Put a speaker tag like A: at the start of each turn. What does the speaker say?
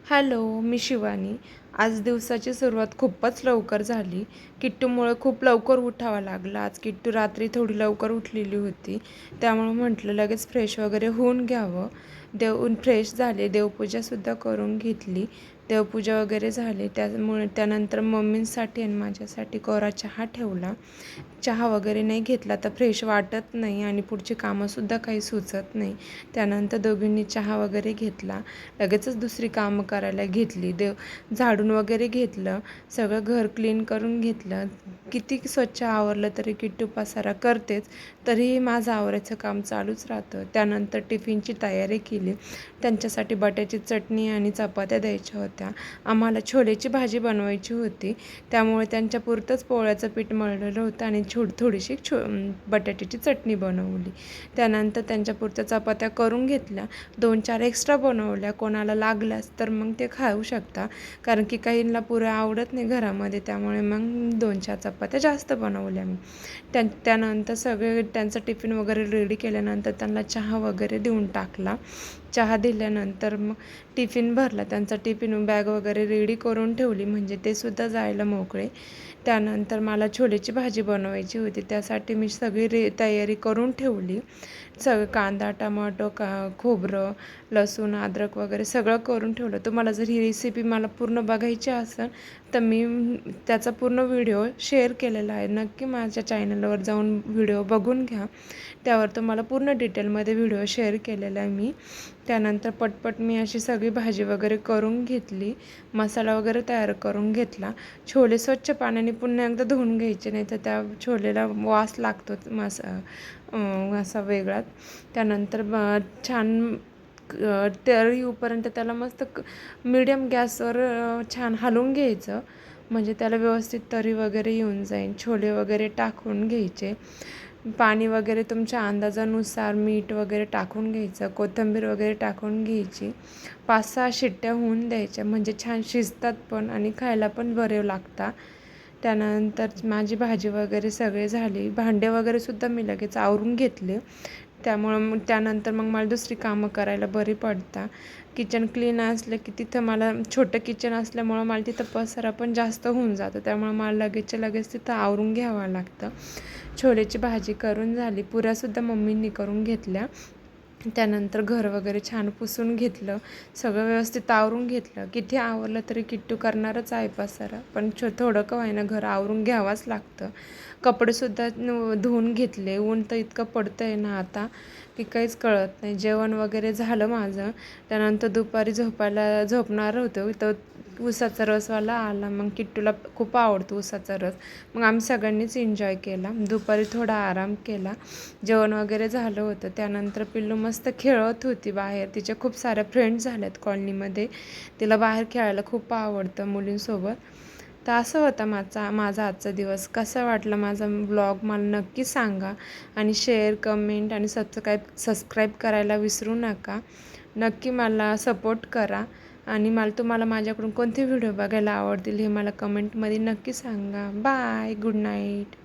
A: Hello, मी शिवानी. आज दिवसाची सुरुवात खूपच लवकर झाली. किट्टूमुळे खूप लवकर उठावं लागलं. आज किट्टू रात्री थोडी लवकर उठलेली होती. त्यामुळे म्हटलं लगेच फ्रेश वगैरे होऊन घ्यावं. फ्रेश झाले, देवपूजासुद्धा करून घेतली. देवपूजा वगैरे झाली. त्यामुळे त्यानंतर मम्मींसाठी आणि माझ्यासाठी कोरा चहा ठेवला. चहा वगैरे नाही घेतला तर फ्रेश वाटत नाही आणि पुढची कामंसुद्धा काही सुचत नाही. त्यानंतर दोघींनी चहा वगैरे घेतला. लगेचच दुसरी कामं करायला घेतली. झाडून वगैरे घेतलं. सगळं घर क्लीन करून घेतलं. किती स्वच्छ आवरलं तरी किट्टू पसारा करतेच, तरीही माझं आवरायचं काम चालूच राहतं. त्यानंतर टिफिनची तयारी केली. त्यांच्यासाठी बटाट्याची चटणी आणि चपात्या द्यायच्या होत्या. आम्हाला छोलेची भाजी बनवायची होती, त्यामुळे त्यांच्यापुरतंच पोळ्याचं पीठ मळलेलं होतं आणि थोडीशी बटाट्याची चटणी बनवली. त्यानंतर त्यांच्यापुरत्या चपात्या करून घेतल्या. 2-4 एक्स्ट्रा बनवल्या. कोणाला लागल्यास तर मग ते खाऊ शकता, कारण की काहींना पुऱ्या आवडत नाही घरामध्ये, त्यामुळे मग 2-4 चपात्या जास्त बनवल्या मी. त्यानंतर सगळे त्यांचं टिफिन वगैरे रेडी केल्यानंतर त्यांना चहा वगैरे देऊन टाकला. चहा दिल्यानंतर मग टिफिन भरला. त्यांचा टिफिन बॅग वगैरे रेडी करून ठेवली, म्हणजे ते सुद्धा जायला मोकळे. त्यानंतर मला छोलेची भाजी बनवायची होती, त्यासाठी मी सगळी तयारी करून ठेवली. सगळं कांदा, टमाटो, खोबरं, लसूण, अद्रक वगैरे सगळं करून ठेवलं. तुम्हाला जर ही रेसिपी मला पूर्ण बघायची असेल तर मी त्याचा पूर्ण व्हिडिओ शेअर केलेला आहे. नक्की माझ्या चॅनलवर जाऊन व्हिडिओ बघून घ्या. त्यावर तुम्हाला पूर्ण डिटेलमध्ये व्हिडिओ शेअर केलेला आहे मी. त्यानंतर पटपट मी अशी सगळी भाजी वगैरे करून घेतली. मसाला वगैरे तयार करून घेतला. छोले स्वच्छ पाण्याने पुन्हा एकदा धुवून घ्यायचे, नाही तर त्या छोलेला वास लागतो असा वेगळाच. त्यानंतर छान तरी येऊपर्यंत त्याला मस्त मीडियम गॅसवर छान हलवून घ्यायचं, म्हणजे त्याला व्यवस्थित तरी वगैरे येऊन जाईल. छोले वगैरे टाकून घ्यायचे. पाणी वगैरे तुमच्या अंदाजानुसार मीठ वगैरे टाकून घ्यायचं. कोथिंबीर वगैरे टाकून घ्यायची. 5-6 शिट्ट्या होऊन द्यायच्या, म्हणजे छान शिजतात पण आणि खायला पण बरे लागतात. त्यानंतर माझी भाजी वगैरे सगळे झाली. भांडे वगैरेसुद्धा मी लगेच आवरून घेतले. त्यामुळं त्यानंतर मग मला दुसरी कामं करायला बरी पडतात. किचन क्लीन असलं की तिथं मला छोटं किचन असल्यामुळं मला तिथं पसारा पण जास्त होऊन जातं, त्यामुळं मला लगेचच्या लगेच तिथं आवरून घ्यावं लागतं. छोलेची भाजी करून झाली. पुऱ्यासुद्धा मम्मींनी करून घेतल्या. त्यानंतर घर वगैरे छान पुसून घेतलं. सगळं व्यवस्थित आवरून घेतलं. किती आवरलं तरी किट्टू करणारच आहे पसारा, पण थोडं का होईना घर आवरून घ्यावंच लागतं. कपडेसुद्धा धुवून घेतले. ऊन तर इतकं पडतं आहे ना आता की काहीच कळत नाही. जेवण वगैरे झालं माझं. त्यानंतर दुपारी झोपणार होतो, तर ऊसाचा रसवाला आला. मग किट्टूला खूप आवडतो ऊसाचा रस. मग आम्ही सगळ्यांनीच एन्जॉय केला. दुपारी थोडा आराम केला. जेवण वगैरे झालं होतं. त्यानंतर पिल्लू मस्त खेळत होती बाहेर. तिच्या खूप साऱ्या फ्रेंड्स झाल्यात कॉलनीमध्ये. तिला बाहेर खेळायला खूप आवडतं मुलींसोबत. तर असं होता माझा आजचा दिवस. कसा वाटला माझा ब्लॉग मला नक्की सांगा, आणि शेअर, कमेंट आणि सबस्क्राईब करायला विसरू नका. नक्की मला सपोर्ट करा, आणि तुम्हाला माझ्याकडून कोणते व्हिडिओ बघायला आवडतील हे मला कमेंटमध्ये नक्की सांगा. Bye, good night.